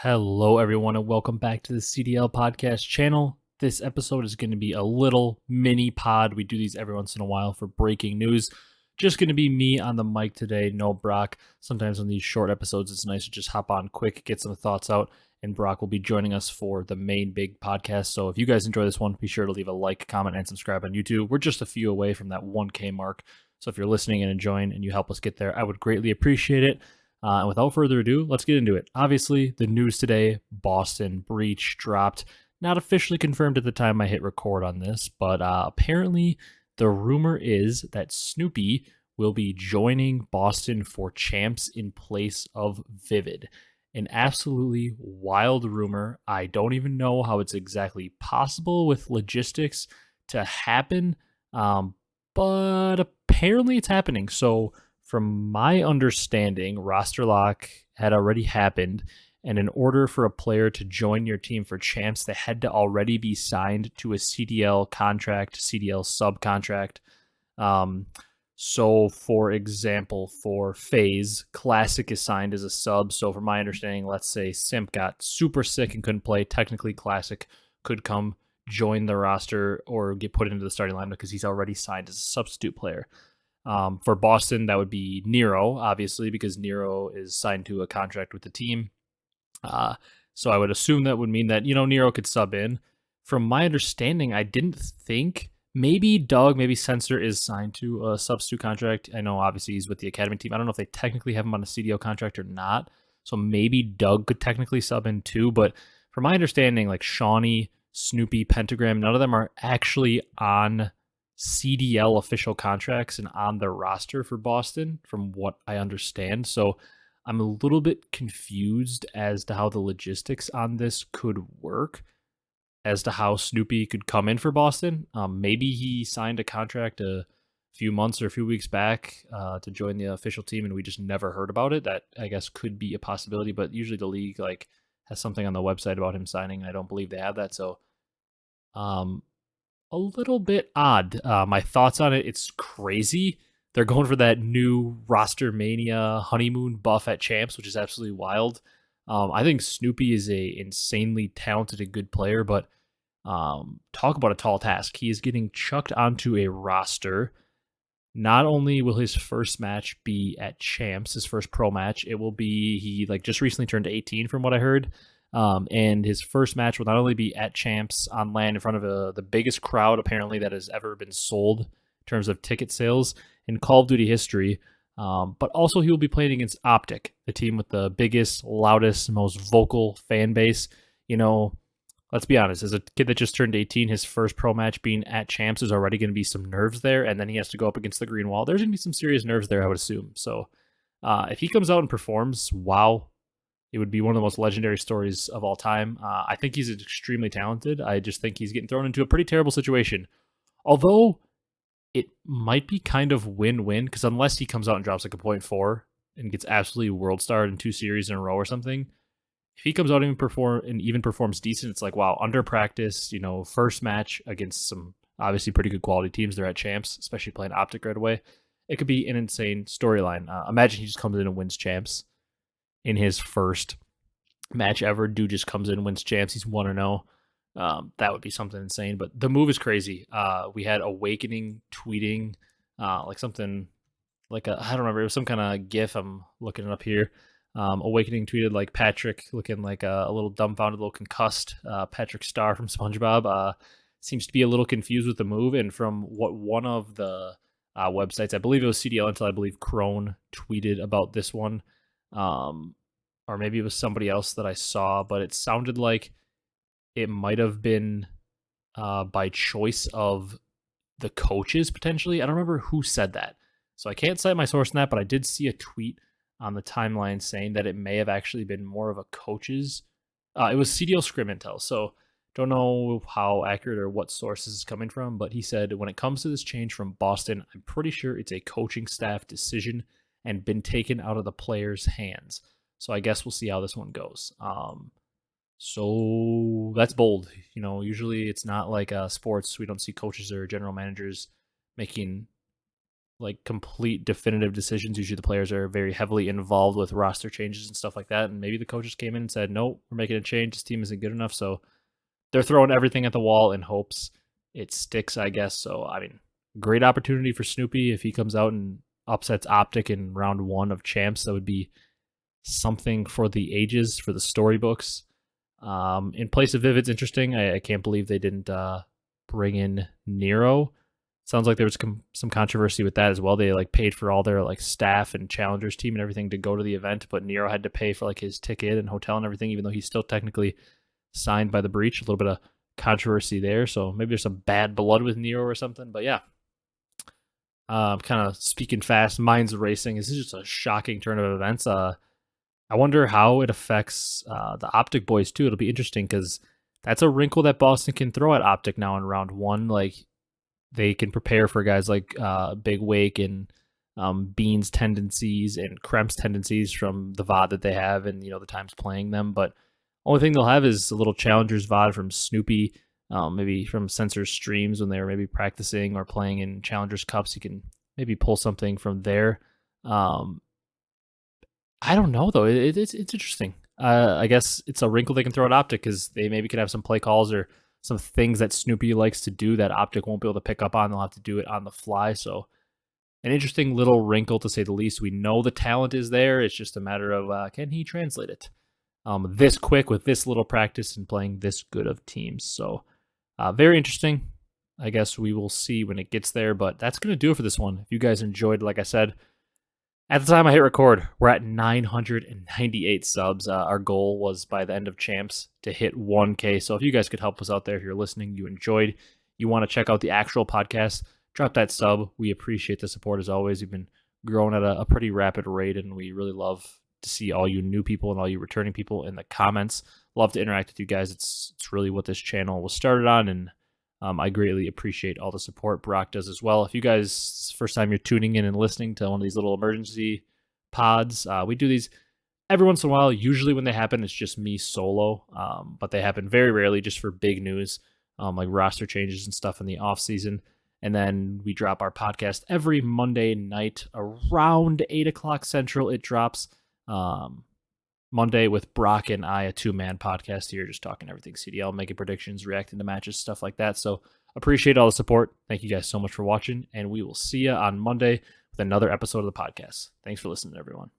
Hello, everyone, and welcome back to the CDL podcast channel. This episode is going to be a little mini pod. We do these every once in a while for breaking news. Just going to be me on the mic today, no Brock. Sometimes on these short episodes, it's nice to just hop on quick, get some thoughts out, and Brock will be joining us for the main big podcast. So if you guys enjoy this one, be sure to leave a like, comment, and subscribe on YouTube. We're just a few away from that 1K mark. So if you're listening and enjoying and you help us get there, I would greatly appreciate it. And without further ado, let's get into it. Obviously, the news today, Boston breach dropped. Not officially confirmed at the time I hit record on this, but apparently the rumor is that Snoopy will be joining Boston for champs in place of Vivid. An absolutely wild rumor. I don't even know how it's exactly possible with logistics to happen, but apparently it's happening. So from my understanding, roster lock had already happened, and in order for a player to join your team for champs, they had to already be signed to a CDL contract, CDL subcontract. So, for example, for Faze, Classic is signed as a sub. So, from my understanding, let's say Simp got super sick and couldn't play. Technically, Classic could come join the roster or get put into the starting lineup because he's already signed as a substitute player. For Boston, that would be Nero, obviously, because Nero is signed to a contract with the team. So I would assume that would mean that, Nero could sub in. From my understanding, I didn't think maybe Doug, maybe Sensor is signed to a substitute contract. I know obviously he's with the academy team. I don't know if they technically have him on a CDO contract or not. So maybe Doug could technically sub in too. But from my understanding, like Shawnee, Snoopy, Pentagram, none of them are actually on CDL official contracts and on the roster for Boston, from what I understand. So I'm a little bit confused as to how the logistics on this could work, as to how Snoopy could come in for Boston. Maybe he signed a contract a few months or a few weeks back to join the official team, and we just never heard about it. That, I guess, could be a possibility, but usually the league has something on the website about him signing, and I don't believe they have that. So a little bit odd. My thoughts on it, it's crazy. They're going for that new roster mania honeymoon buff at champs, which is absolutely wild. I think Snoopy is a insanely talented and good player, but talk about a tall task. He is getting chucked onto a roster. Not only will his first match be at champs, his first pro match, it will be, he just recently turned 18 from what I heard. And his first match will not only be at champs on land in front of the biggest crowd apparently that has ever been sold in terms of ticket sales in Call of Duty history, but also he will be playing against OpTic, the team with the biggest, loudest, most vocal fan base. Let's be honest, as a kid that just turned 18, his first pro match being at champs is already going to be some nerves there, and then he has to go up against the green wall. There's going to be some serious nerves there, I would assume. So if he comes out and performs, wow, it would be one of the most legendary stories of all time. I think he's extremely talented. I just think he's getting thrown into a pretty terrible situation. Although it might be kind of win-win, because unless he comes out and drops like a 0.4 and gets absolutely world starred in 2 series in a row or something, if he comes out and even performs decent, it's like, wow, under practice, first match against some obviously pretty good quality teams. They're at champs, especially playing OpTic right away. It could be an insane storyline. Imagine he just comes in and wins champs in his first match ever. Dude just comes in and wins champs. He's 1-0. That would be something insane. But the move is crazy. We had Awakening tweeting something I don't remember. It was some kind of GIF. I'm looking it up here. Awakening tweeted Patrick looking like a little dumbfounded, a little concussed. Patrick Star from SpongeBob seems to be a little confused with the move. And from what one of the websites, I believe it was CDL until I believe Crone tweeted about this one. Or maybe it was somebody else that I saw, but it sounded like it might have been by choice of the coaches, potentially. I don't remember who said that, so I can't cite my source in that, but I did see a tweet on the timeline saying that it may have actually been more of a coach's. It was CDL Scrim Intel, so don't know how accurate or what source this is coming from, but he said, when it comes to this change from Boston, I'm pretty sure it's a coaching staff decision and been taken out of the players' hands. So I guess we'll see how this one goes. So that's bold. Usually it's not like sports. We don't see coaches or general managers making like complete definitive decisions. Usually the players are very heavily involved with roster changes and stuff like that. And maybe the coaches came in and said, no, we're making a change. This team isn't good enough. So they're throwing everything at the wall in hopes it sticks, I guess. So, I mean, great opportunity for Snoopy if he comes out and upsets OpTic in round 1 of champs. That would be something for the ages, for the storybooks. In place of Vivid's interesting. I can't believe they didn't bring in Nero. Sounds like there was some controversy with that as well. They like paid for all their like staff and challengers team and everything to go to the event, but Nero had to pay for like his ticket and hotel and everything, even though he's still technically signed by the breach. A little bit of controversy there. So maybe there's some bad blood with Nero or something. But yeah, kind of speaking fast, minds racing. This is just a shocking turn of events. I wonder how it affects the OpTic boys too. It'll be interesting because that's a wrinkle that Boston can throw at OpTic now in round 1. Like they can prepare for guys like Big Wake and Bean's tendencies and Kremp's tendencies from the VOD that they have and the times playing them. But only thing they'll have is a little challengers VOD from Snoopy, maybe from Censor's streams when they were maybe practicing or playing in challengers cups. You can maybe pull something from there. I don't know though. It's interesting. I guess it's a wrinkle they can throw at OpTic because they maybe could have some play calls or some things that Snoopy likes to do that OpTic won't be able to pick up on. They'll have to do it on the fly. So an interesting little wrinkle to say the least. We know the talent is there. It's just a matter of can he translate it this quick with this little practice and playing this good of teams. So very interesting. I guess we will see when it gets there. But that's going to do it for this one. If you guys enjoyed, like I said, at the time I hit record, we're at 998 subs. Our goal was by the end of champs to hit 1K. So if you guys could help us out there, if you're listening, you enjoyed, you want to check out the actual podcast, drop that sub. We appreciate the support as always. You've been growing at a pretty rapid rate, and we really love to see all you new people and all you returning people in the comments. Love to interact with you guys. It's really what this channel was started on, and I greatly appreciate all the support. Brock does as well. If you guys, first time you're tuning in and listening to one of these little emergency pods, we do these every once in a while. Usually when they happen, it's just me solo, but they happen very rarely just for big news, like roster changes and stuff in the off season. And then we drop our podcast every Monday night around 8 o'clock Central. It drops Monday with Brock and I, a 2-man podcast here, just talking everything CDL, making predictions, reacting to matches, stuff like that. So appreciate all the support. Thank you guys so much for watching, and we will see you on Monday with another episode of the podcast. Thanks for listening, everyone.